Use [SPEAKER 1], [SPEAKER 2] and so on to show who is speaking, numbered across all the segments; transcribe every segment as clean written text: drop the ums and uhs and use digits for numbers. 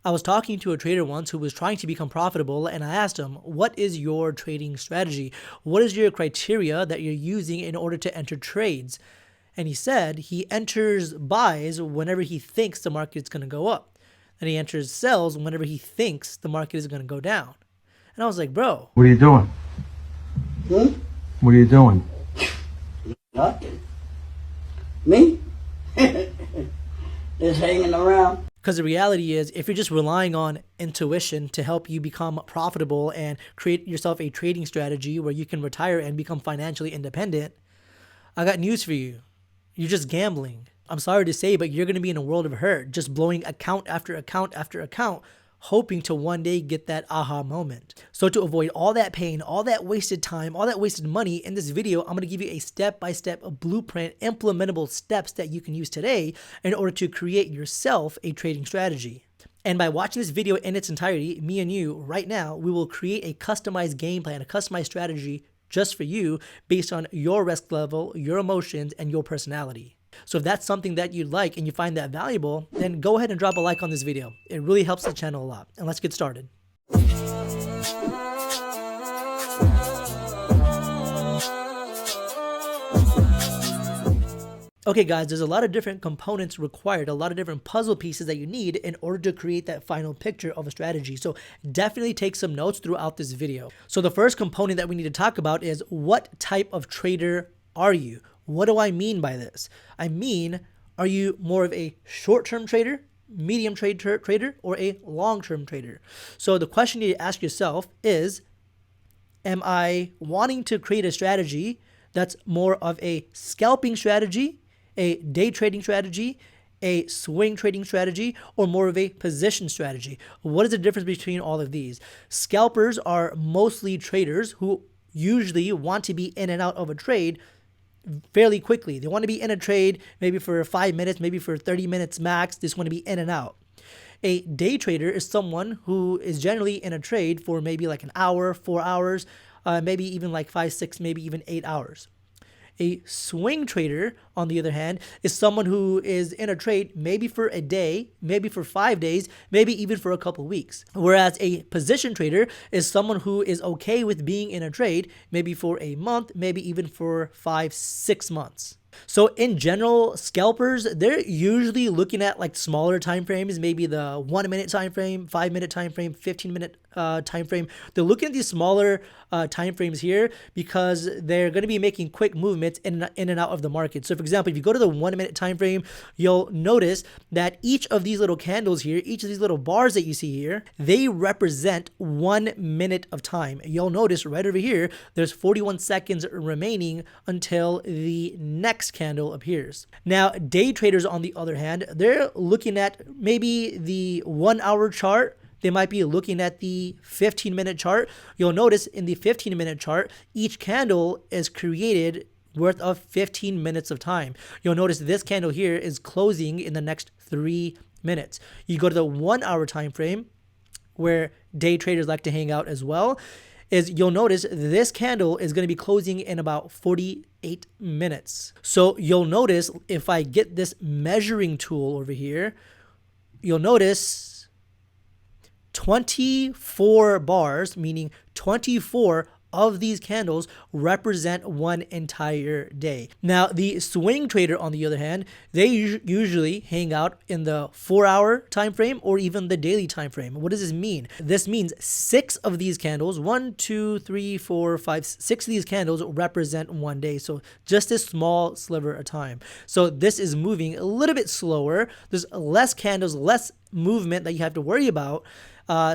[SPEAKER 1] I was talking to a trader once who was trying to become profitable, and I asked him, what is your trading strategy? What is your criteria that you're using in order to enter trades? And he said he enters buys whenever he thinks the market is going to go up. And he enters sells whenever he thinks the market is going to go down. And I was like, bro.
[SPEAKER 2] What are you doing? What are you doing?
[SPEAKER 3] Nothing. Me? Just hanging around.
[SPEAKER 1] Because the reality is, if you're just relying on intuition to help you become profitable and create yourself a trading strategy where you can retire and become financially independent, I got news for you. You're just gambling. I'm sorry to say, but you're going to be in a world of hurt, just blowing account after account after account, hoping to one day get that aha moment. So to avoid all that pain, all that wasted time, all that wasted money, in this video, I'm going to give you a step-by-step blueprint, implementable steps that you can use today in order to create yourself a trading strategy. And by watching this video in its entirety, me and you, right now, we will create a customized game plan, a customized strategy just for you based on your risk level, your emotions, and your personality. So if that's something that you like and you find that valuable, then go ahead and drop a like on this video. It really helps the channel a lot. And let's get started. Okay guys, there's a lot of different components required, a lot of different puzzle pieces that you need in order to create that final picture of a strategy. So definitely take some notes throughout this video. So the first component that we need to talk about is, what type of trader are you? What do I mean by this? I mean, are you more of a short-term trader, medium trader, or a long-term trader? So the question you need to ask yourself is, am I wanting to create a strategy that's more of a scalping strategy, a day trading strategy, a swing trading strategy, or more of a position strategy? What is the difference between all of these? Scalpers are mostly traders who usually want to be in and out of a trade fairly quickly. They want to be in a trade maybe for 5 minutes, maybe for 30 minutes max. They just want to be in and out. A day trader is someone who is generally in a trade for maybe like an hour, 4 hours, maybe even like 5, 6, maybe even 8 hours. A swing trader, on the other hand, is someone who is in a trade maybe for a day, maybe for 5 days, maybe even for a couple weeks. Whereas a position trader is someone who is okay with being in a trade maybe for a month, maybe even for 5, 6 months. So in general, scalpers, they're usually looking at like smaller time frames, maybe the 1 minute time frame, 5 minute time frame, 15-minute time frame. They're looking at these smaller time frames here because they're going to be making quick movements in and out of the market. So for example, if you go to the 1 minute time frame, you'll notice that each of these little candles here, each of these little bars that you see here, they represent 1 minute of time. You'll notice right over here, there's 41 seconds remaining until the next candle appears. Now, day traders, on the other hand, they're looking at maybe the 1 hour chart. They might be looking at the 15-minute chart. You'll notice in the 15-minute chart, each candle is created worth of 15 minutes of time. You'll notice this candle here is closing in the next 3 minutes. You go to the 1 hour time frame, where day traders like to hang out as well, is you'll notice this candle is going to be closing in about 48 minutes. So you'll notice if I get this measuring tool over here, you'll notice 24 bars, meaning 24 of these candles represent one entire day. Now, the swing trader, on the other hand, they usually hang out in the 4 hour time frame or even the daily time frame. What does this mean? This means 6 of these candles, 1, 2, 3, 4, 5, 6 of these candles represent one day. So just a small sliver of time. So this is moving a little bit slower. There's less candles, less movement that you have to worry about.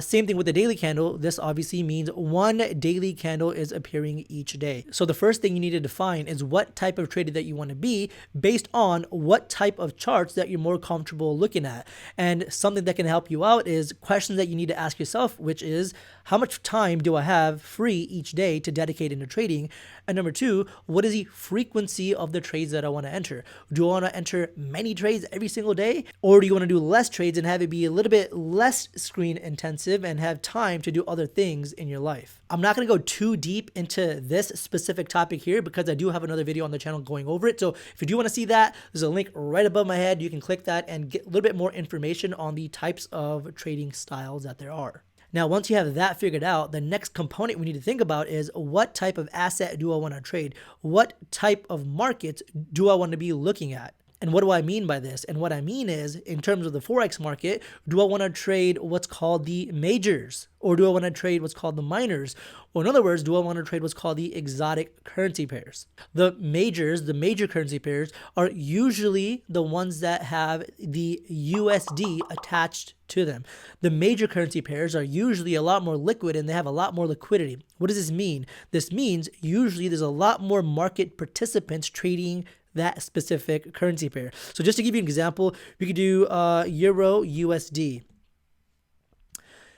[SPEAKER 1] Same thing with the daily candle. This obviously means one daily candle is appearing each day. So the first thing you need to define is what type of trader that you want to be based on what type of charts that you're more comfortable looking at. And something that can help you out is questions that you need to ask yourself, which is, how much time do I have free each day to dedicate into trading? And number 2, what is the frequency of the trades that I want to enter? Do I want to enter many trades every single day? Or do you want to do less trades and have it be a little bit less screen intensive and have time to do other things in your life. I'm not going to go too deep into this specific topic here because I do have another video on the channel going over it. So if you do want to see that, there's a link right above my head. You can click that and get a little bit more information on the types of trading styles that there are. Now, once you have that figured out, the next component we need to think about is what type of asset do I want to trade? What type of markets do I want to be looking at? And what do I mean by this? And what I mean is, in terms of the Forex market, do I want to trade what's called the majors? Or do I want to trade what's called the minors? Or in other words, do I want to trade what's called the exotic currency pairs? The majors, the major currency pairs, are usually the ones that have the USD attached to them. The major currency pairs are usually a lot more liquid and they have a lot more liquidity. What does this mean? This means usually there's a lot more market participants trading that specific currency pair. So just to give you an example, we could do Euro USD.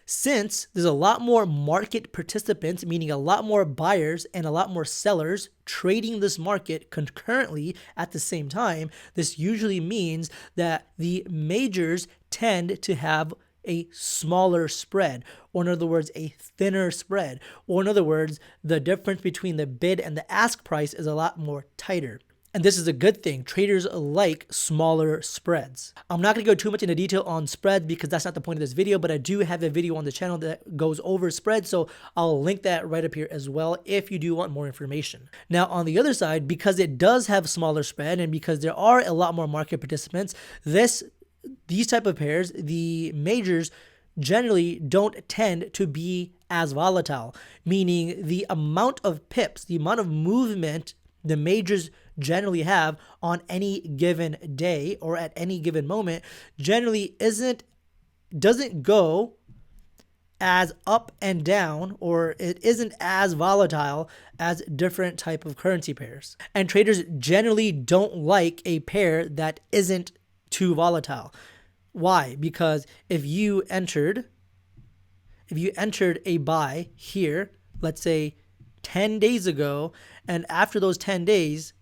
[SPEAKER 1] Since there's a lot more market participants, meaning a lot more buyers and a lot more sellers trading this market concurrently at the same time, this usually means that the majors tend to have a smaller spread, or in other words, a thinner spread, or in other words, the difference between the bid and the ask price is a lot more tighter. And this is a good thing. Traders like smaller spreads. I'm not going to go too much into detail on spreads because that's not the point of this video, but I do have a video on the channel that goes over spreads, so I'll link that right up here as well if you do want more information. Now, on the other side, because it does have smaller spread and because there are a lot more market participants, these type of pairs, the majors, generally don't tend to be as volatile, meaning the amount of pips, the amount of movement the majors generally have on any given day or at any given moment generally doesn't go as up and down, or it isn't as volatile as different type of currency pairs. And traders generally don't like a pair that isn't too volatile. Why? Because if you entered a buy here, let's say 10 days ago, and after those 10 days,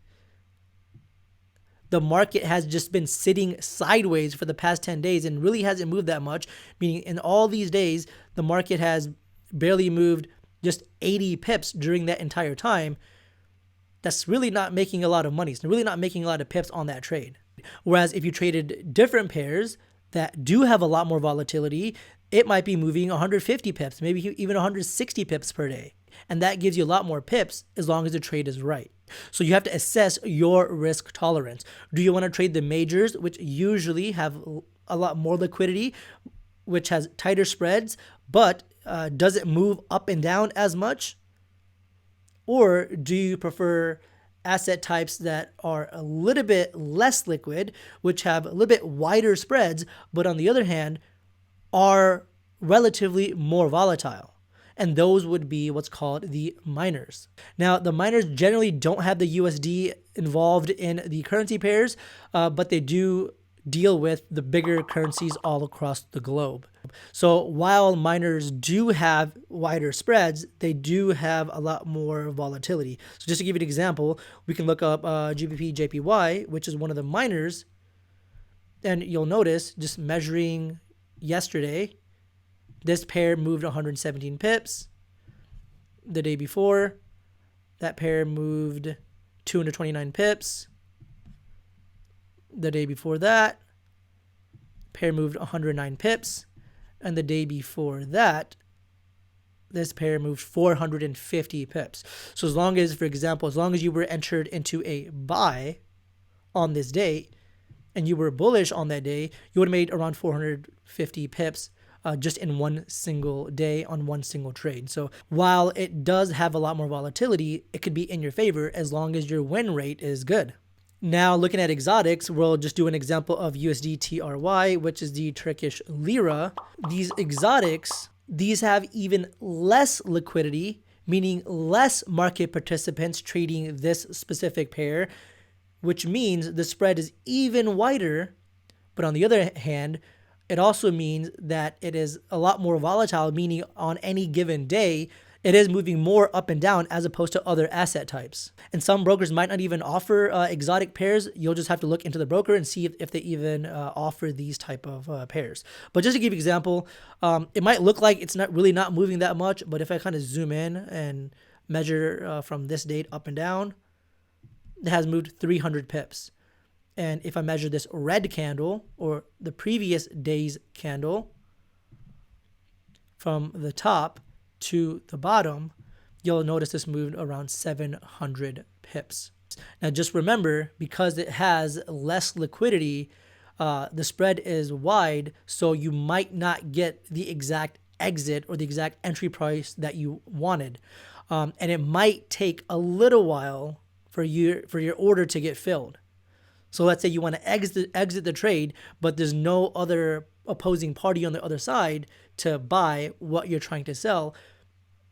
[SPEAKER 1] the market has just been sitting sideways for the past 10 days and really hasn't moved that much, meaning in all these days, the market has barely moved just 80 pips during that entire time. That's really not making a lot of money. It's really not making a lot of pips on that trade. Whereas if you traded different pairs that do have a lot more volatility, it might be moving 150 pips, maybe even 160 pips per day. And that gives you a lot more pips as long as the trade is right. So you have to assess your risk tolerance. Do you want to trade the majors, which usually have a lot more liquidity, which has tighter spreads, but doesn't move up and down as much? Or do you prefer asset types that are a little bit less liquid, which have a little bit wider spreads, but on the other hand, are relatively more volatile? And those would be what's called the minors. Now, the minors generally don't have the USD involved in the currency pairs, but they do deal with the bigger currencies all across the globe. So while minors do have wider spreads, they do have a lot more volatility. So just to give you an example, we can look up GBP JPY, which is one of the minors, and you'll notice just measuring yesterday, this pair moved 117 pips. The day before, that pair moved 229 pips. The day before that, pair moved 109 pips. And the day before that, this pair moved 450 pips. So as long as, for example, as long as you were entered into a buy on this day and you were bullish on that day, you would have made around 450 pips just in one single day on one single trade. So while it does have a lot more volatility, it could be in your favor as long as your win rate is good. Now, looking at exotics, we'll just do an example of USD TRY, which is the Turkish lira. These exotics, these have even less liquidity, meaning less market participants trading this specific pair, which means the spread is even wider. But on the other hand, it also means that it is a lot more volatile, meaning on any given day, it is moving more up and down as opposed to other asset types. And some brokers might not even offer exotic pairs. You'll just have to look into the broker and see if they even offer these type of pairs. But just to give you an example, it might look like it's not moving that much, but if I kind of zoom in and measure from this date up and down, it has moved 300 pips. And if I measure this red candle or the previous day's candle from the top to the bottom, you'll notice this moved around 700 pips. Now just remember, because it has less liquidity, the spread is wide, so you might not get the exact exit or the exact entry price that you wanted. And it might take a little while for your order to get filled. So let's say you want to exit the trade, but there's no other opposing party on the other side to buy what you're trying to sell.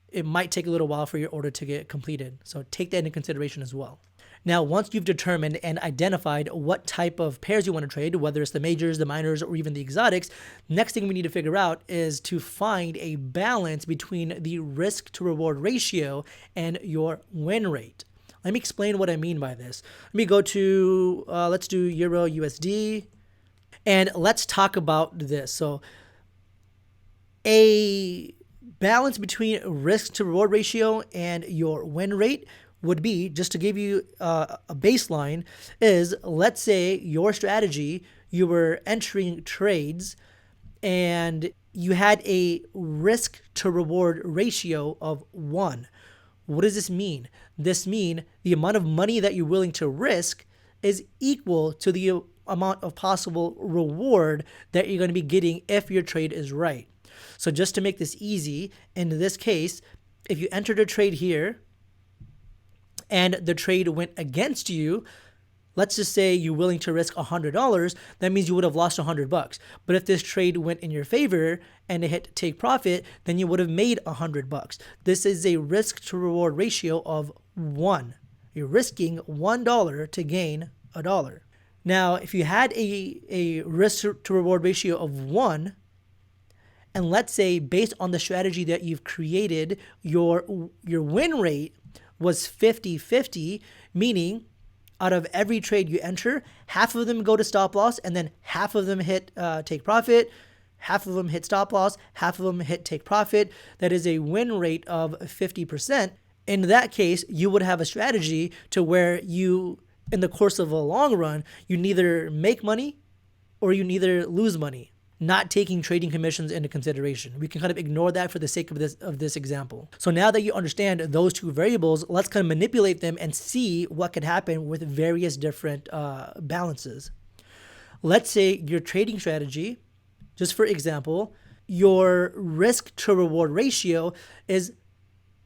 [SPEAKER 1] It might take a little while for your order to get completed. So take that into consideration as well. Now, once you've determined and identified what type of pairs you want to trade, whether it's the majors, the minors, or even the exotics, next thing we need to figure out is to find a balance between the risk to reward ratio and your win rate. Let me explain what I mean by this. Let me go to, let's do Euro USD, and let's talk about this. So a balance between risk to reward ratio and your win rate would be, just to give you a baseline, is let's say your strategy, you were entering trades and you had a risk to reward ratio of 1. What does this mean? This means the amount of money that you're willing to risk is equal to the amount of possible reward that you're going to be getting if your trade is right. So just to make this easy, in this case, if you entered a trade here and the trade went against you, let's just say you're willing to risk $100, that means you would have lost $100. But if this trade went in your favor and it hit take profit, then you would have made $100. This is a risk to reward ratio of 1. You're risking $1 to gain $1. Now, if you had a risk to reward ratio of 1, and let's say based on the strategy that you've created, your win rate was 50-50, meaning out of every trade you enter, half of them go to stop loss, and then half of them hit take profit, half of them hit stop loss, half of them hit take profit. That is a win rate of 50%. In that case, you would have a strategy to where you, in the course of a long run, you neither make money or you neither lose money, not taking trading commissions into consideration. We can kind of ignore that for the sake of this example. So now that you understand those two variables, let's kind of manipulate them and see what could happen with various different balances. Let's say your trading strategy, just for example, your risk to reward ratio is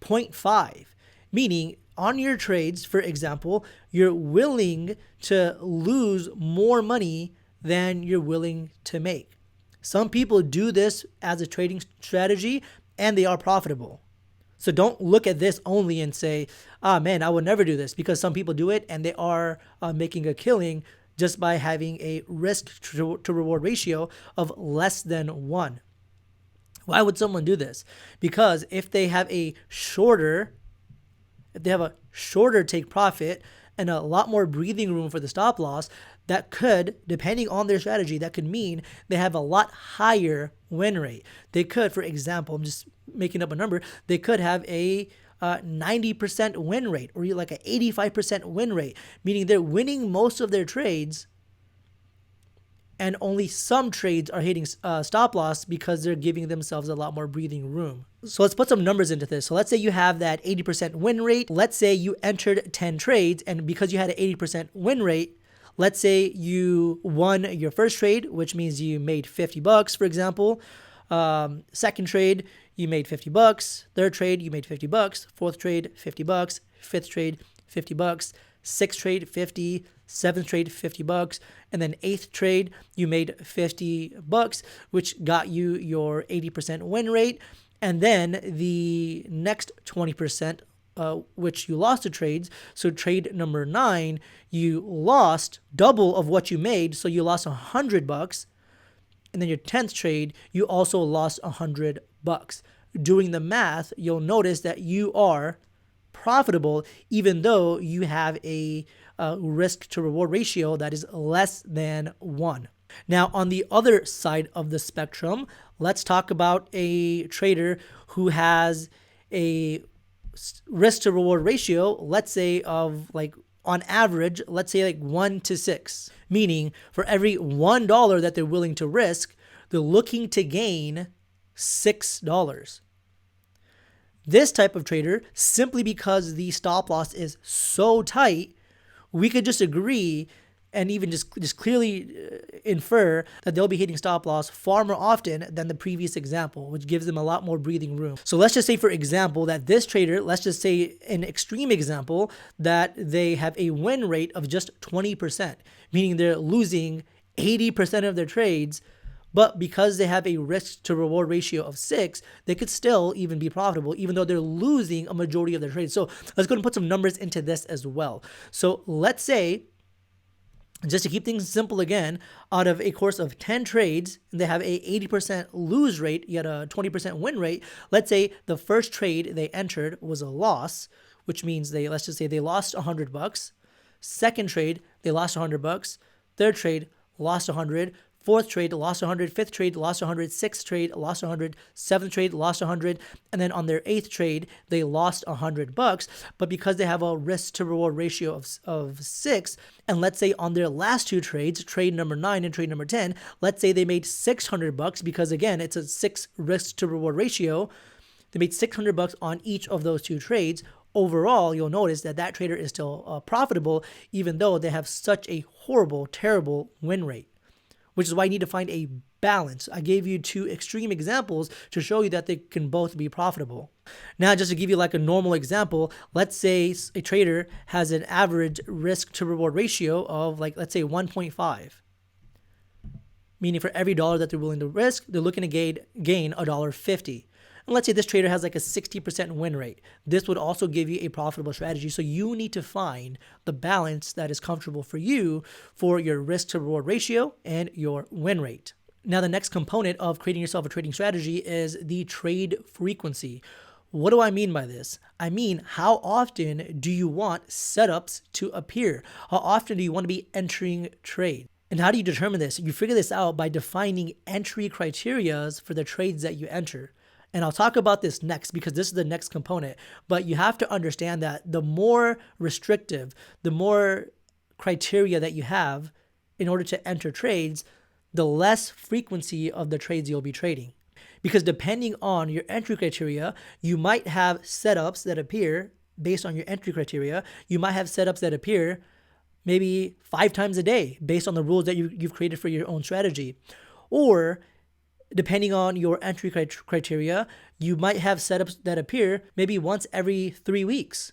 [SPEAKER 1] 0.5, meaning on your trades, for example, you're willing to lose more money than you're willing to make. Some people do this as a trading strategy and they are profitable. So don't look at this only and say, man, I would never do this, because some people do it and they are making a killing just by having a risk to reward ratio of less than 1. Why would someone do this? Because if they have a shorter take profit and a lot more breathing room for the stop loss, that could, depending on their strategy, that could mean they have a lot higher win rate. They could, for example, I'm just making up a number, they could have a 90% win rate or like an 85% win rate, meaning they're winning most of their trades and only some trades are hitting stop loss because they're giving themselves a lot more breathing room. So let's put some numbers into this. So let's say you have that 80% win rate. Let's say you entered 10 trades, and because you had an 80% win rate, let's say you won your first trade, which means you made $50, for example. Second trade, you made $50. Third trade, you made $50. Fourth trade, $50. Fifth trade, $50. Sixth trade, $50. Seventh trade, $50. And then eighth trade, you made $50, which got you your 80% win rate. And then the next 20%, which you lost to trades. So trade number 9, you lost double of what you made. So you lost $100. And then your 10th trade, you also lost $100. doing the math, you'll notice that you are profitable even though you have a risk to reward ratio that is less than 1. Now, on the other side of the spectrum, let's talk about a trader who has a risk to reward ratio, let's say of like on average, let's say like 1 to 6, meaning for every $1 that they're willing to risk, they're looking to gain $6. This type of trader, simply because the stop loss is so tight, we could just agree and even just clearly infer that they'll be hitting stop loss far more often than the previous example, which gives them a lot more breathing room. So let's just say, for example, that this trader, let's just say an extreme example, that they have a win rate of just 20%, meaning they're losing 80% of their trades. But because they have a risk to reward ratio of 6, they could still even be profitable, even though they're losing a majority of their trades. So let's go and put some numbers into this as well. So let's say, just to keep things simple again, out of a course of 10 trades, they have a 80% lose rate, yet a 20% win rate. Let's say the first trade they entered was a loss, which means let's just say they lost $100. Second trade, they lost $100. Third trade, lost 100. Fourth trade, lost 100. Fifth trade, lost 100. Sixth trade, lost 100. Seventh trade, lost 100. And then on their eighth trade, they lost $100. But because they have a risk to reward ratio of 6, and let's say on their last two trades, trade number 9 and trade number 10, let's say they made $600 because again, it's a 6 risk to reward ratio. They made $600 on each of those two trades. Overall, you'll notice that that trader is still profitable, even though they have such a horrible, terrible win rate, which is why you need to find a balance. I gave you 2 extreme examples to show you that they can both be profitable. Now, just to give you like a normal example, let's say a trader has an average risk to reward ratio of like, let's say 1.5. Meaning for every dollar that they're willing to risk, they're looking to gain $1.50. And let's say this trader has like a 60% win rate. This would also give you a profitable strategy. So you need to find the balance that is comfortable for you for your risk to reward ratio and your win rate. Now, the next component of creating yourself a trading strategy is the trade frequency. What do I mean by this? I mean, how often do you want setups to appear? How often do you want to be entering trade? And how do you determine this? You figure this out by defining entry criteria for the trades that you enter. And I'll talk about this next because this is the next component. But you have to understand that the more restrictive, the more criteria that you have in order to enter trades, the less frequency of the trades you'll be trading. Because depending on your entry criteria, you might have setups that appear based on your entry criteria. You might have setups that appear maybe 5 times a day based on the rules that you've created for your own strategy. Or depending on your entry criteria, you might have setups that appear maybe once every 3 weeks.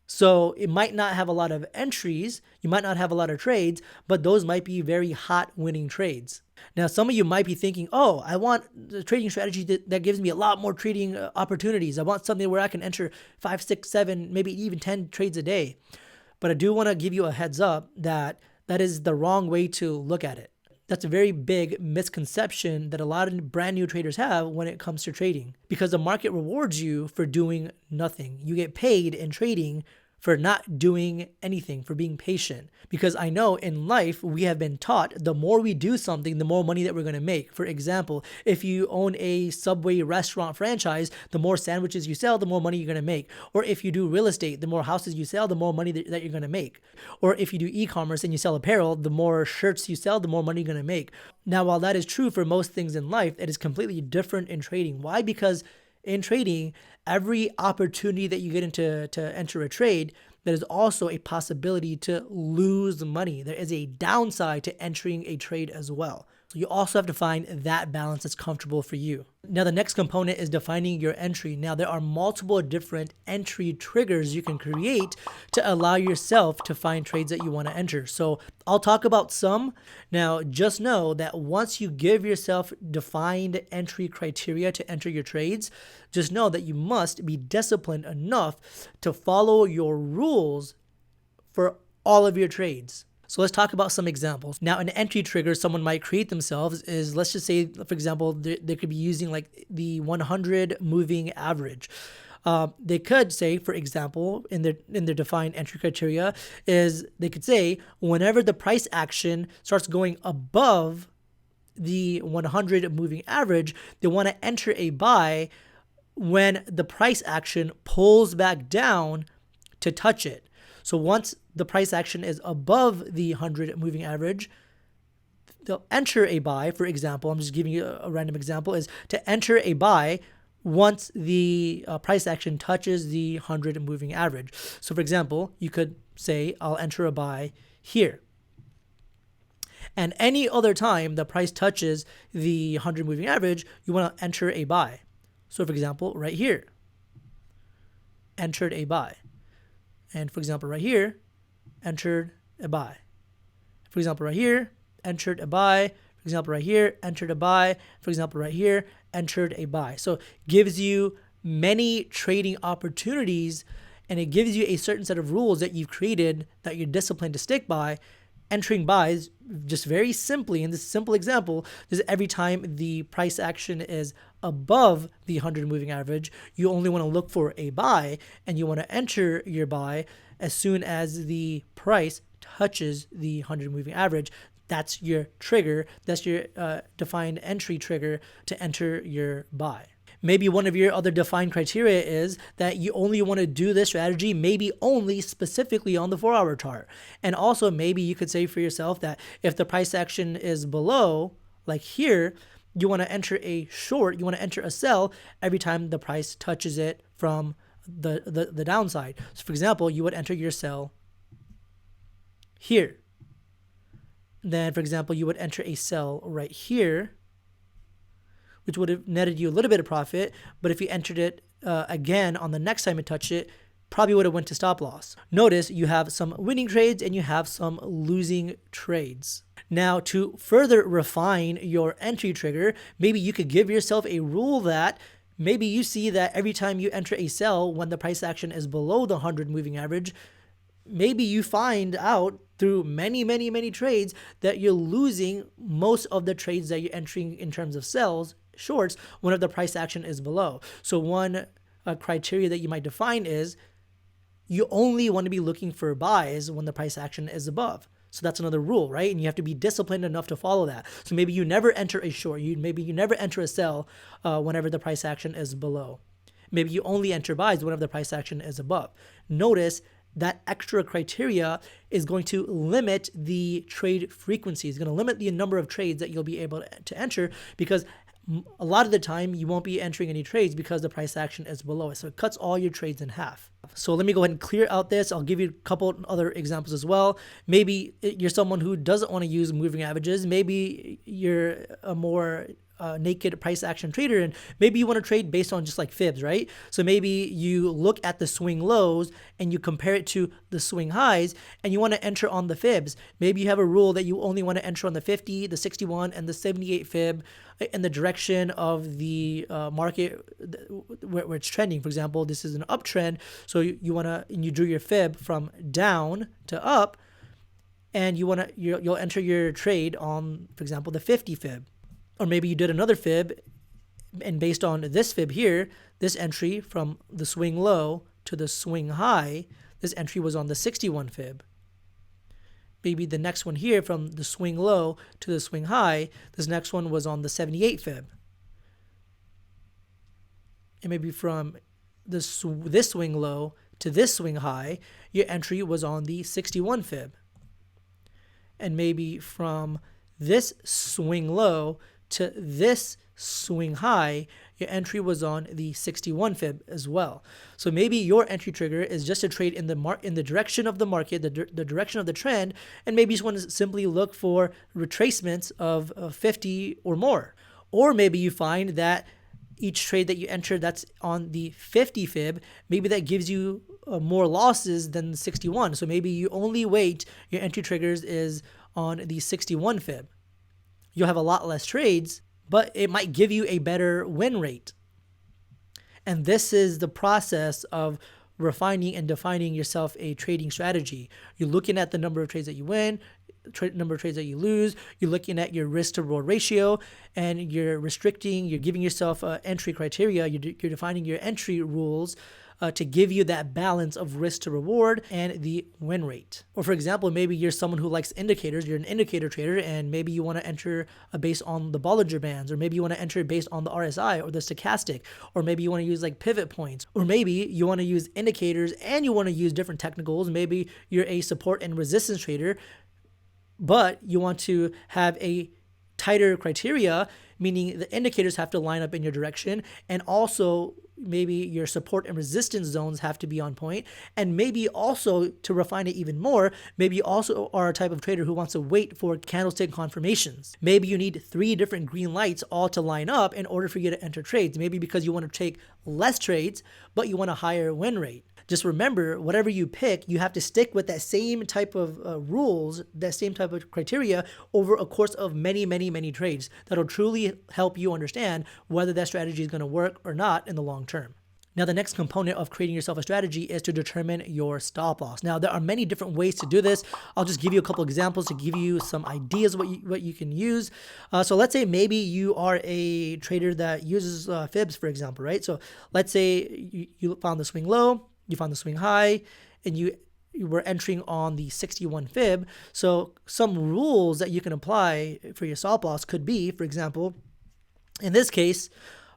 [SPEAKER 1] So it might not have a lot of entries, you might not have a lot of trades, but those might be very hot winning trades. Now, some of you might be thinking, oh, I want a trading strategy that gives me a lot more trading opportunities. I want something where I can enter 5, 6, 7, maybe even 10 trades a day. But I do want to give you a heads up that that is the wrong way to look at it. That's a very big misconception that a lot of brand new traders have when it comes to trading, because the market rewards you for doing nothing. You get paid in trading for not doing anything, for being patient. Because I know in life, we have been taught the more we do something, the more money that we're going to make. For example, if you own a Subway restaurant franchise, the more sandwiches you sell, the more money you're going to make. Or if you do real estate, the more houses you sell, the more money that you're going to make. Or if you do e-commerce and you sell apparel, the more shirts you sell, the more money you're going to make. Now, while that is true for most things in life, it is completely different in trading. Why? Because in trading, every opportunity that you get into to enter a trade, there is also a possibility to lose money. There is a downside to entering a trade as well. So you also have to find that balance that's comfortable for you. Now, the next component is defining your entry. Now, there are multiple different entry triggers you can create to allow yourself to find trades that you want to enter. So I'll talk about some. Now, just know that once you give yourself defined entry criteria to enter your trades, just know that you must be disciplined enough to follow your rules for all of your trades. So let's talk about some examples. Now, an entry trigger someone might create themselves is, let's just say, for example, they could be using like the 100 moving average. They could say, for example, in their defined entry criteria, is they could say whenever the price action starts going above the 100 moving average, they want to enter a buy when the price action pulls back down to touch it. So once the price action is above the 100 moving average, they'll enter a buy. For example, I'm just giving you a random example, is to enter a buy once the price action touches the 100 moving average. So for example, you could say, I'll enter a buy here. And any other time the price touches the 100 moving average, you want to enter a buy. So for example, right here, entered a buy. And for example, right here, entered a buy. For example, right here, entered a buy. For example, right here, entered a buy. For example, right here, entered a buy. So gives you many trading opportunities, and it gives you a certain set of rules that you've created that you're disciplined to stick by. Entering buys, just very simply, in this simple example, is every time the price action is above the 100 moving average, you only want to look for a buy, and you want to enter your buy as soon as the price touches the 100 moving average. That's your trigger. That's your defined entry trigger to enter your buy. Maybe one of your other defined criteria is that you only want to do this strategy maybe only specifically on the 4-hour chart. And also maybe you could say for yourself that if the price action is below, like here, you want to enter a short, you want to enter a sell every time the price touches it from the downside. So for example, you would enter your sell here. Then for example, you would enter a sell right here, which would have netted you a little bit of profit. But if you entered it again on the next time it touched it, probably would have went to stop loss. Notice you have some winning trades and you have some losing trades. Now, to further refine your entry trigger, maybe you could give yourself a rule that maybe you see that every time you enter a sell when the price action is below the 100 moving average, maybe you find out through many trades that you're losing most of the trades that you're entering in terms of sells, shorts, whenever the price action is below. So one criteria that you might define is you only want to be looking for buys when the price action is above. So that's another rule, right? And you have to be disciplined enough to follow that. So maybe you never enter a short. Maybe you never enter a sell whenever the price action is below. Maybe you only enter buys whenever the price action is above. Notice that extra criteria is going to limit the trade frequency. It's going to limit the number of trades that you'll be able to enter, because a lot of the time you won't be entering any trades because the price action is below it. So it cuts all your trades in half. So let me go ahead and clear out this. I'll give you a couple other examples as well. Maybe you're someone who doesn't want to use moving averages. Maybe you're a more naked price action trader, and maybe you want to trade based on just like fibs, right? So maybe you look at the swing lows and you compare it to the swing highs, and you want to enter on the fibs. Maybe you have a rule that you only want to enter on the 50, the 61, and the 78 fib in the direction of the market where it's trending. For example, this is an uptrend, so you want to, and you drew your fib from down to up, and you'll enter your trade on, for example, the 50 fib. Or maybe you did another fib, and based on this fib here, this entry from the swing low to the swing high, this entry was on the 61 fib. Maybe the next one here from the swing low to the swing high, this next one was on the 78 fib. And maybe from this swing low to this swing high, your entry was on the 61 fib. And maybe from this swing low to this swing high, your entry was on the 61 fib as well. So maybe your entry trigger is just a trade in the direction of the market, the direction of the trend, and maybe you just want to simply look for retracements of 50 or more. Or maybe you find that each trade that you enter that's on the 50 fib, maybe that gives you more losses than the 61. So maybe you only weight your entry triggers is on the 61 fib. You'll have a lot less trades, but it might give you a better win rate. And this is the process of refining and defining yourself a trading strategy. You're looking at the number of trades that you win, number of trades that you lose. You're looking at your risk to reward ratio, and you're giving yourself entry criteria. You're defining your entry rules to give you that balance of risk to reward and the win rate. Or for example, maybe you're someone who likes indicators. You're an indicator trader, and maybe you want to enter based on the Bollinger Bands, or maybe you want to enter based on the RSI or the stochastic, or maybe you want to use like pivot points, or maybe you want to use indicators and you want to use different technicals. Maybe you're a support and resistance trader, but you want to have a tighter criteria, meaning the indicators have to line up in your direction, and also maybe your support and resistance zones have to be on point. And maybe also, to refine it even more, maybe you also are a type of trader who wants to wait for candlestick confirmations. Maybe you need 3 different green lights all to line up in order for you to enter trades. Maybe because you want to take less trades, but you want a higher win rate. Just remember, whatever you pick, you have to stick with that same type of rules, that same type of criteria over a course of many, many, many trades. That'll truly help you understand whether that strategy is going to work or not in the long term. Now, the next component of creating yourself a strategy is to determine your stop loss. Now, there are many different ways to do this. I'll just give you a couple examples to give you some ideas of what you can use. So let's say maybe you are a trader that uses fibs, for example, right? So let's say you found the swing low, you found the swing high, and you were entering on the 61 fib. So some rules that you can apply for your stop loss could be, for example, in this case,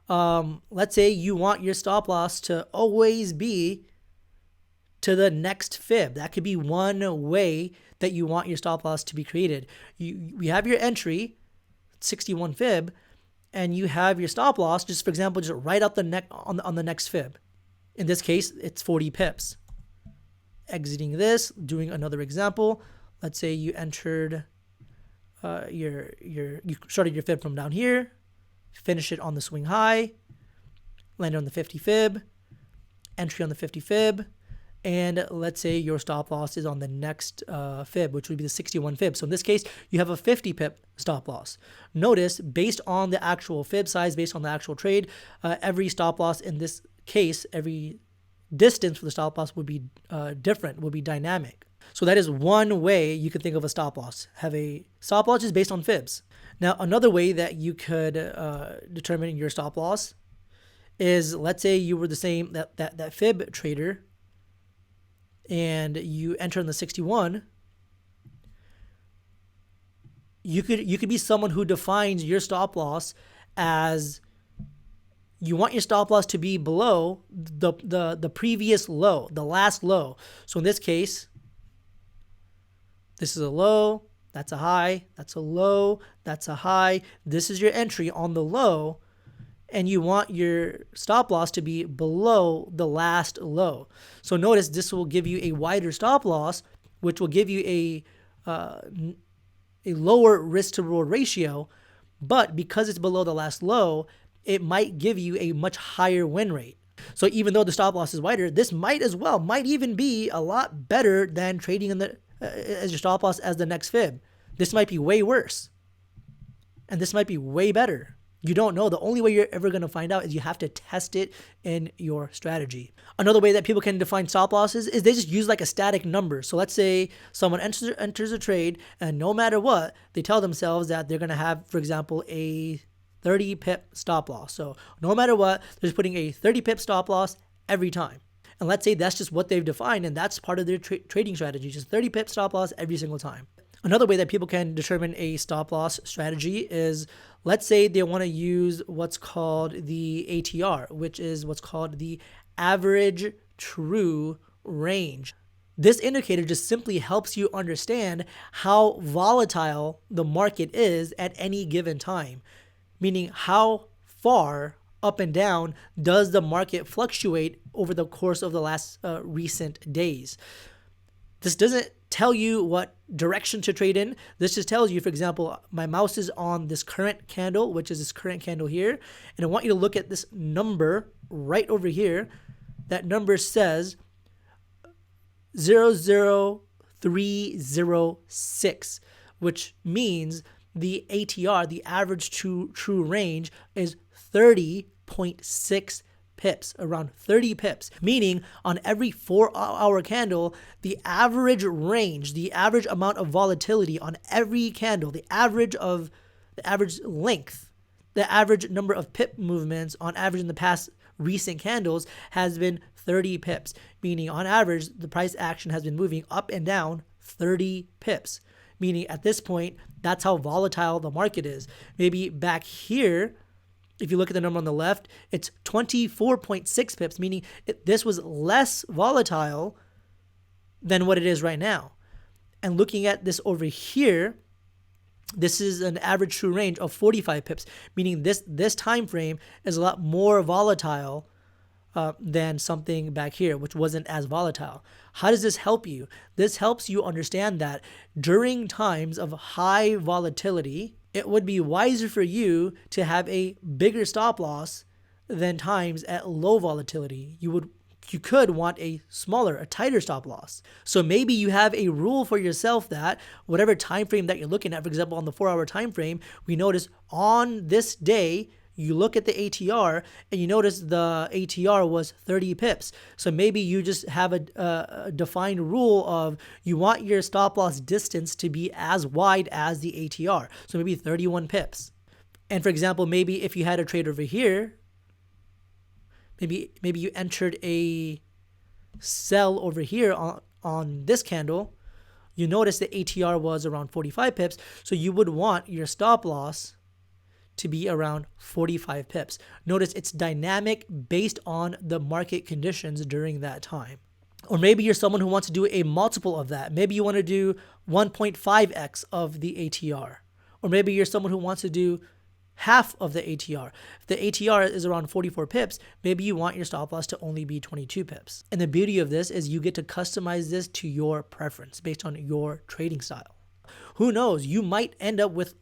[SPEAKER 1] let's say you want your stop loss to always be to the next fib. That could be one way that you want your stop loss to be created. You have your entry, 61 fib, and you have your stop loss, just for example, just right out the neck on the next fib. In this case, it's 40 pips. Exiting this, doing another example. Let's say you entered you started your fib from down here, finish it on the swing high, landed on the 50 fib, entry on the 50 fib, and let's say your stop loss is on the next fib, which would be the 61 fib. So in this case, you have a 50 pip stop loss. Notice, based on the actual fib size, based on the actual trade, every stop loss in this case, every distance for the stop loss would be different, would be dynamic. So that is one way you could think of a stop loss. Have a stop loss just based on fibs. Now, another way that you could determine your stop loss is, let's say you were the same, that fib trader, and you enter in the 61. You could be someone who defines your stop loss as you want your stop loss to be below the previous low, the last low. So in this case, this is a low, that's a high, that's a low, that's a high. This is your entry on the low, and you want your stop loss to be below the last low. So notice this will give you a wider stop loss, which will give you a lower risk to reward ratio, but because it's below the last low, it might give you a much higher win rate. So even though the stop loss is wider, this might even be a lot better than trading in the as your stop loss as the next fib. This might be way worse, and this might be way better. You don't know. The only way you're ever going to find out is you have to test it in your strategy. Another way that people can define stop losses is they just use like a static number. So let's say someone enters a trade, and no matter what, they tell themselves that they're going to have, for example, a 30 pip stop loss. So no matter what, they're just putting a 30 pip stop loss every time. And let's say that's just what they've defined, and that's part of their trading strategy, just 30 pip stop loss every single time. Another way that people can determine a stop loss strategy is, let's say they want to use what's called the ATR, which is what's called the average true range. This indicator just simply helps you understand how volatile the market is at any given time, meaning how far up and down does the market fluctuate over the course of the last recent days. This doesn't tell you what direction to trade in. This just tells you, for example, my mouse is on this current candle, which is this current candle here, and I want you to look at this number right over here. That number says 00306, which means the ATR, the average true range, is 30.6 pips, around 30 pips, meaning on every 4-hour candle, the average range, the average amount of volatility on every candle, the average length, the average number of pip movements on average in the past recent candles has been 30 pips, meaning on average, the price action has been moving up and down 30 pips, meaning at this point, that's how volatile the market is. Maybe back here, if you look at the number on the left, it's 24.6 pips, meaning this was less volatile than what it is right now. And looking at this over here, this is an average true range of 45 pips, meaning this time frame is a lot more volatile than something back here, which wasn't as volatile. How does this help you? This helps you understand that during times of high volatility, it would be wiser for you to have a bigger stop loss than times at low volatility. You could want a smaller, a tighter stop loss. So maybe you have a rule for yourself that whatever time frame that you're looking at, for example, on the 4-hour time frame, we notice on this day, you look at the ATR and you notice the ATR was 30 pips. So maybe you just have a defined rule of you want your stop loss distance to be as wide as the ATR. So maybe 31 pips. And for example, maybe if you had a trade over here, maybe you entered a sell over here on this candle, you notice the ATR was around 45 pips. So you would want your stop loss to be around 45 pips. Notice it's dynamic based on the market conditions during that time. Or maybe you're someone who wants to do a multiple of that. Maybe you want to do 1.5x of the ATR. Or maybe you're someone who wants to do half of the ATR. If the ATR is around 44 pips, maybe you want your stop loss to only be 22 pips. And the beauty of this is you get to customize this to your preference based on your trading style. Who knows? You might end up with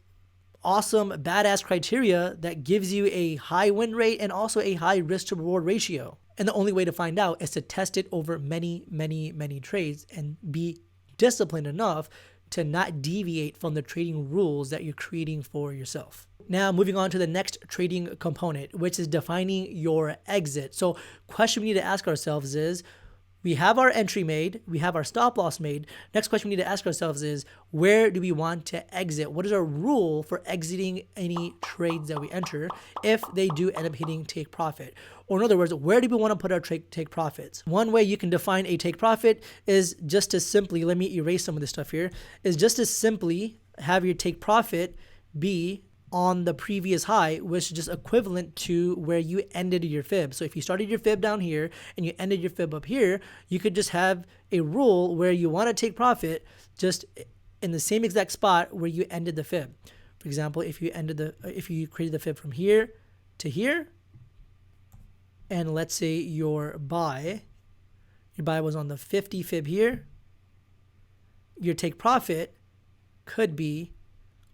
[SPEAKER 1] awesome, badass criteria that gives you a high win rate and also a high risk to reward ratio. And the only way to find out is to test it over many, many, many trades and be disciplined enough to not deviate from the trading rules that you're creating for yourself. Now, moving on to the next trading component, which is defining your exit. So question we need to ask ourselves is, we have our entry made, we have our stop loss made. Next question we need to ask ourselves is, where do we want to exit? What is our rule for exiting any trades that we enter if they do end up hitting take profit? Or in other words, where do we want to put our take profits? One way you can define a take profit is just to simply, let me erase some of this stuff here, is just to simply have your take profit be on the previous high, which is just equivalent to where you ended your fib. So if you started your fib down here and you ended your fib up here, you could just have a rule where you want to take profit just in the same exact spot where you ended the fib. For example, if you created the fib from here to here, and let's say your buy was on the 50 fib here, your take profit could be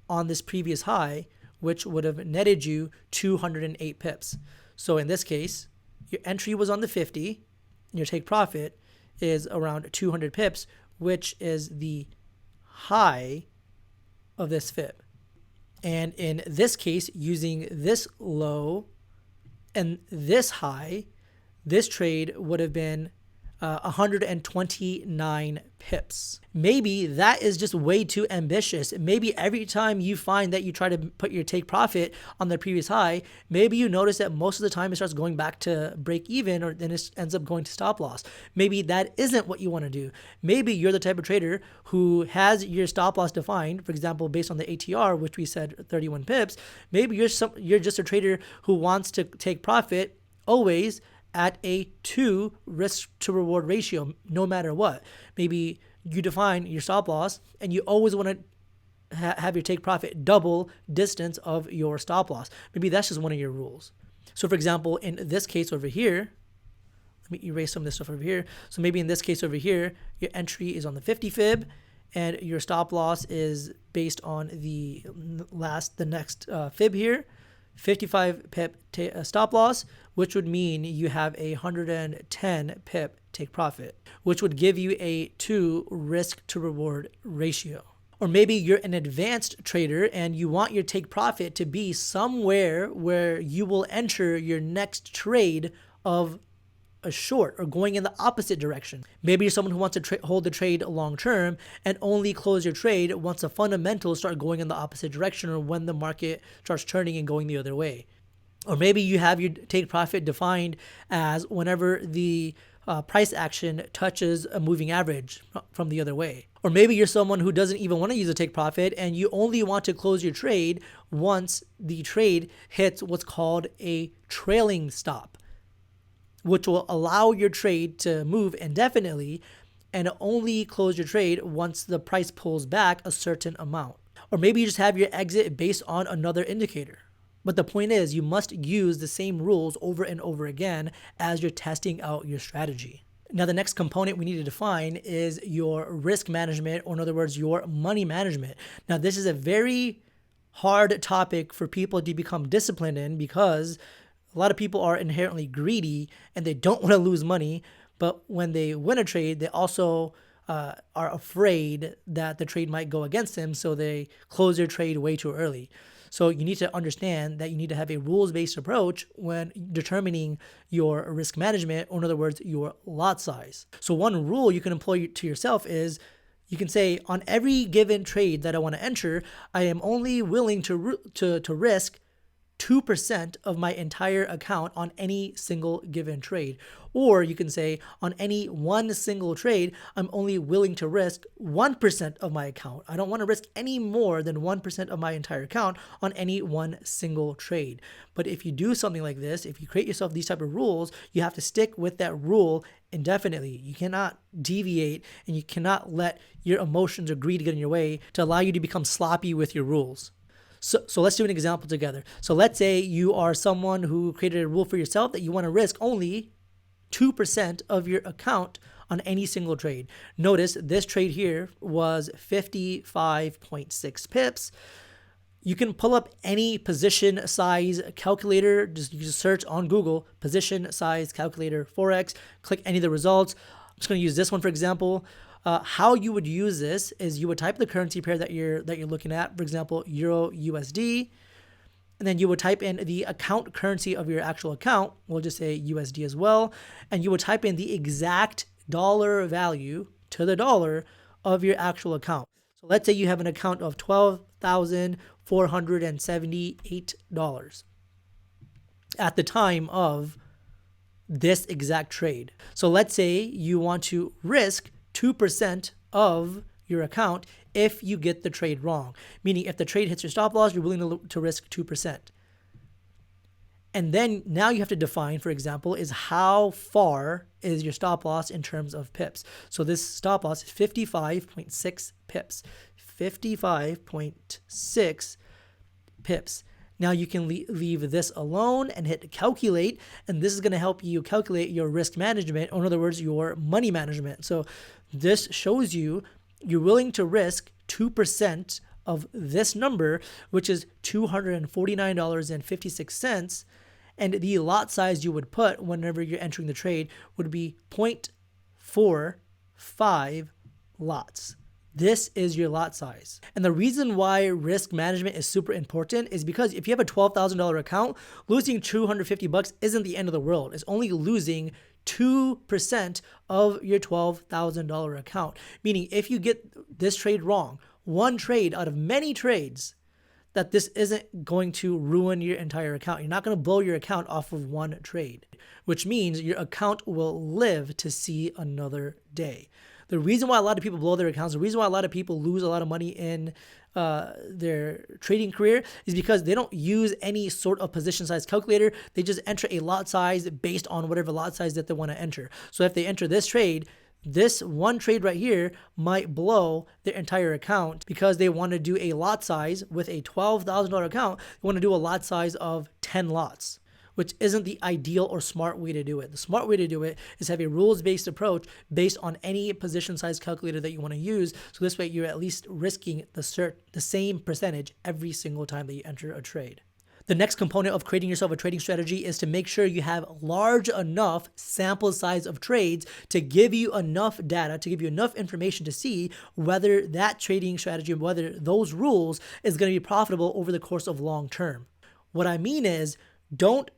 [SPEAKER 1] on this previous high, which would have netted you 208 pips. So in this case, your entry was on the 50, and your take profit is around 200 pips, which is the high of this fib. And in this case, using this low and this high, this trade would have been 129 pips. Maybe that is just way too ambitious. Maybe every time you find that you try to put your take profit on the previous high, maybe you notice that most of the time it starts going back to break even, or then it ends up going to stop loss. Maybe that isn't what you want to do. Maybe you're the type of trader who has your stop loss defined, for example, based on the ATR, which we said 31 pips. Maybe you're just a trader who wants to take profit always at a 2 risk to reward ratio, no matter what. Maybe you define your stop loss and you always want to have your take profit double distance of your stop loss. Maybe that's just one of your rules. So for example, in this case over here, let me erase some of this stuff over here. So maybe in this case over here, your entry is on the 50 fib and your stop loss is based on the next fib here, 55 pip stop loss, which would mean you have a 110 pip take profit, which would give you a 2 risk to reward ratio. Or maybe you're an advanced trader and you want your take profit to be somewhere where you will enter your next trade of a short or going in the opposite direction. Maybe you're someone who wants to hold the trade long term and only close your trade once the fundamentals start going in the opposite direction or when the market starts turning and going the other way. Or maybe you have your take profit defined as whenever the price action touches a moving average from the other way. Or maybe you're someone who doesn't even want to use a take profit and you only want to close your trade once the trade hits what's called a trailing stop, which will allow your trade to move indefinitely and only close your trade once the price pulls back a certain amount. Or maybe you just have your exit based on another indicator. But the point is, you must use the same rules over and over again as you're testing out your strategy. Now, the next component we need to define is your risk management, or in other words, your money management. Now, this is a very hard topic for people to become disciplined in because a lot of people are inherently greedy and they don't want to lose money. But when they win a trade, they also are afraid that the trade might go against them. So they close their trade way too early. So you need to understand that you need to have a rules-based approach when determining your risk management, or in other words, your lot size. So one rule you can employ to yourself is you can say, on every given trade that I want to enter, I am only willing to risk 2% of my entire account on any single given trade. Or you can say, on any one single trade, I'm only willing to risk 1% of my account. I don't want to risk any more than 1% of my entire account on any one single trade. But if you do something like this, if you create yourself these type of rules, you have to stick with that rule indefinitely. You cannot deviate and you cannot let your emotions or greed get in your way to allow you to become sloppy with your rules. So let's do an example together. So let's say you are someone who created a rule for yourself that you want to risk only 2% of your account on any single trade. Notice this trade here was 55.6 pips. You can pull up any position size calculator. You just search on Google, position size calculator Forex, click any of the results. I'm just going to use this one for example. How you would use this is you would type the currency pair that you're looking at, for example, Euro USD, and then you would type in the account currency of your actual account. We'll just say USD as well, and you would type in the exact dollar value to the dollar of your actual account. So let's say you have an account of $12,478 at the time of this exact trade. So let's say you want to risk 2% of your account if you get the trade wrong. Meaning if the trade hits your stop loss, you're willing to risk 2%. And then now you have to define, for example, is how far is your stop loss in terms of pips. So this stop loss is 55.6 pips. 55.6 pips. Now you can leave this alone and hit calculate, and this is going to help you calculate your risk management, or in other words, your money management. So this shows you you're willing to risk 2% of this number, which is $249.56, and the lot size you would put whenever you're entering the trade would be 0.45 lots. This is your lot size. And the reason why risk management is super important is because if you have a $12,000 account, losing $250 isn't the end of the world. It's only losing 2% of your $12,000 account. Meaning if you get this trade wrong, one trade out of many trades, that this isn't going to ruin your entire account. You're not going to blow your account off of one trade, which means your account will live to see another day. The reason why a lot of people blow their accounts, the reason why a lot of people lose a lot of money in their trading career is because they don't use any sort of position size calculator. They just enter a lot size based on whatever lot size that they want to enter. So if they enter this trade, this one trade right here might blow their entire account because they want to do a lot size with a $12,000 account. They want to do a lot size of 10 lots, which isn't the ideal or smart way to do it. The smart way to do it is have a rules-based approach based on any position size calculator that you want to use. So this way you're at least risking the same percentage every single time that you enter a trade. The next component of creating yourself a trading strategy is to make sure you have large enough sample size of trades to give you enough data, to give you enough information to see whether that trading strategy, whether those rules is going to be profitable over the course of long term. What I mean is, don't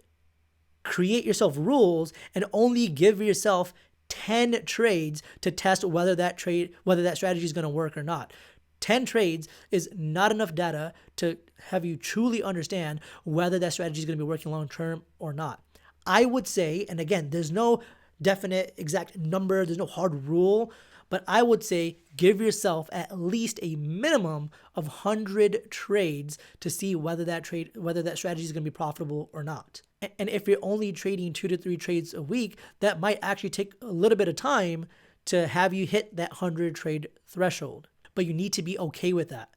[SPEAKER 1] Create yourself rules and only give yourself 10 trades to test whether that strategy is going to work or not. 10 trades is not enough data to have you truly understand whether that strategy is going to be working long term or not. I would say, and again, there's no definite exact number, there's no hard rule, but I would say give yourself at least a minimum of 100 trades to see whether that strategy is going to be profitable or not. And if you're only trading 2 to 3 trades a week, that might actually take a little bit of time to have you hit that 100 trade threshold. But you need to be okay with that.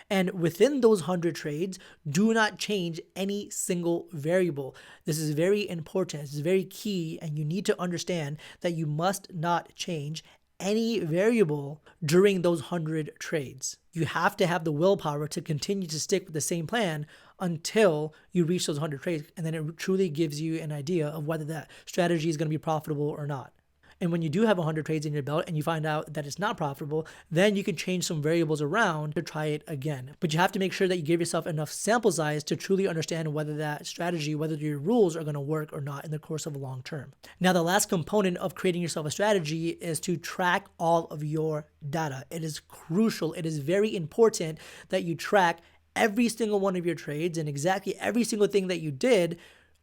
[SPEAKER 1] And within those 100 trades, do not change any single variable. This is very important. This is very key. And you need to understand that you must not change any variable during those 100 trades. You have to have the willpower to continue to stick with the same plan until you reach those 100 trades. And then it truly gives you an idea of whether that strategy is going to be profitable or not. And when you do have 100 trades in your belt and you find out that it's not profitable, then you can change some variables around to try it again. But you have to make sure that you give yourself enough sample size to truly understand whether that strategy, whether your rules are going to work or not in the course of a long term. Now, the last component of creating yourself a strategy is to track all of your data. It is crucial. It is very important that you track every single one of your trades and exactly every single thing that you did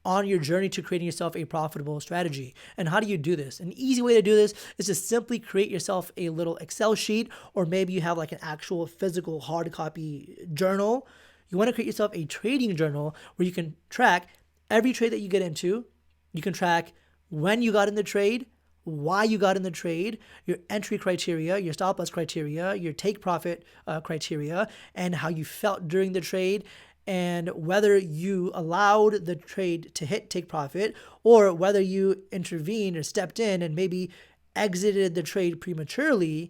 [SPEAKER 1] on your journey to creating yourself a profitable strategy. And how do you do this? An easy way to do this is to simply create yourself a little Excel sheet, or maybe you have like an actual physical hard copy journal. You want to create yourself a trading journal where you can track every trade that you get into. You can track when you got in the trade, why you got in the trade, your entry criteria, your stop loss criteria, your take profit criteria, and how you felt during the trade, and whether you allowed the trade to hit take profit or whether you intervened or stepped in and maybe exited the trade prematurely.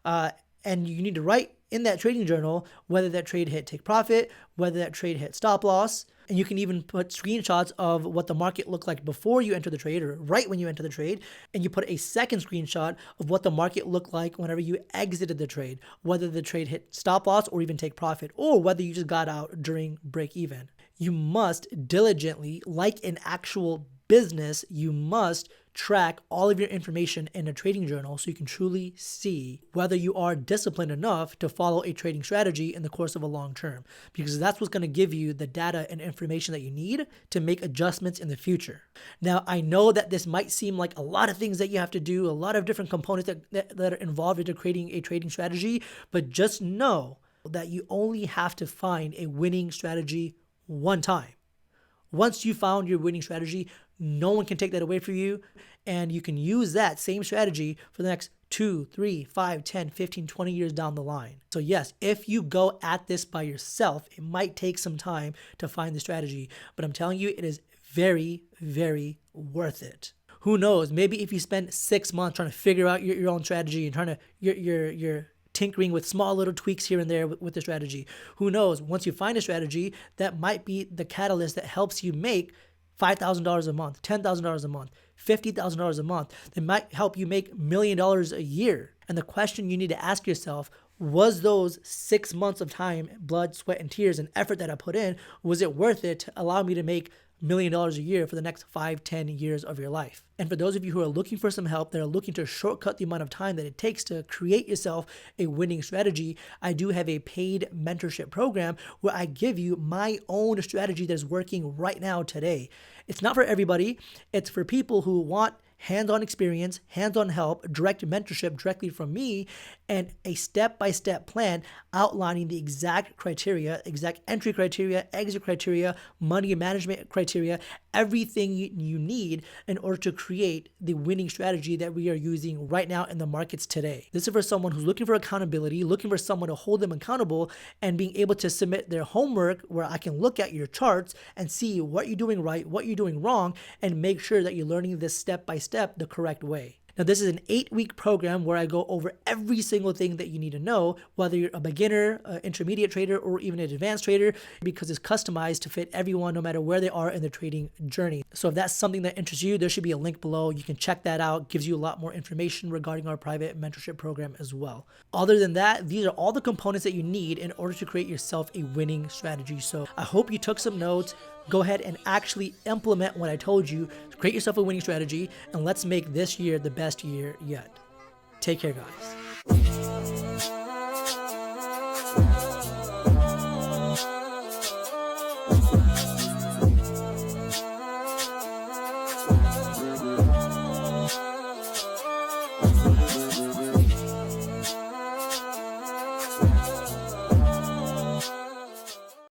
[SPEAKER 1] And you need to write in that trading journal whether that trade hit take profit, whether that trade hit stop loss. And you can even put screenshots of what the market looked like before you enter the trade or right when you enter the trade. And you put a second screenshot of what the market looked like whenever you exited the trade, whether the trade hit stop loss or even take profit, or whether you just got out during break even. You must diligently, like an actual business, you must track all of your information in a trading journal so you can truly see whether you are disciplined enough to follow a trading strategy in the course of a long term, because that's what's going to give you the data and information that you need to make adjustments in the future. Now, I know that this might seem like a lot of things that you have to do, a lot of different components that are involved into creating a trading strategy, but just know that you only have to find a winning strategy one time. Once you found your winning strategy, no one can take that away from you, and you can use that same strategy for the next 2, 3, 5, 10, 15, 20 years down the line. So yes, if you go at this by yourself, it might take some time to find the strategy, but I'm telling you, it is very, very worth it. Who knows, maybe if you spend 6 months trying to figure out your own strategy and trying to, you're tinkering with small little tweaks here and there with the strategy. Who knows, once you find a strategy, that might be the catalyst that helps you make $5,000 a month, $10,000 a month, $50,000 a month. That might help you make $1 million a year. And the question you need to ask yourself, was those 6 months of time, blood, sweat, and tears and effort that I put in, was it worth it to allow me to make $1 million a year for the next 5, 10 years of your life? And for those of you who are looking for some help, that are looking to shortcut the amount of time that it takes to create yourself a winning strategy, I do have a paid mentorship program where I give you my own strategy that's working right now today. It's not for everybody. It's for people who want hands-on experience, hands-on help, direct mentorship directly from me, and a step-by-step plan outlining the exact criteria, exact entry criteria, exit criteria, money management criteria, everything you need in order to create the winning strategy that we are using right now in the markets today. This is for someone who's looking for accountability, looking for someone to hold them accountable, and being able to submit their homework where I can look at your charts and see what you're doing right, what you're doing wrong, and make sure that you're learning this step by step the correct way. Now, this is an 8-week program where I go over every single thing that you need to know, whether you're a beginner, intermediate trader, or even an advanced trader, because it's customized to fit everyone no matter where they are in the trading journey. So if that's something that interests you, there should be a link below. You can check that out. It gives you a lot more information regarding our private mentorship program as well. Other than that, these are all the components that you need in order to create yourself a winning strategy. So I hope you took some notes. go ahead and actually implement what I told you. Create yourself a winning strategy, and let's make this year the best year yet. Take care, guys.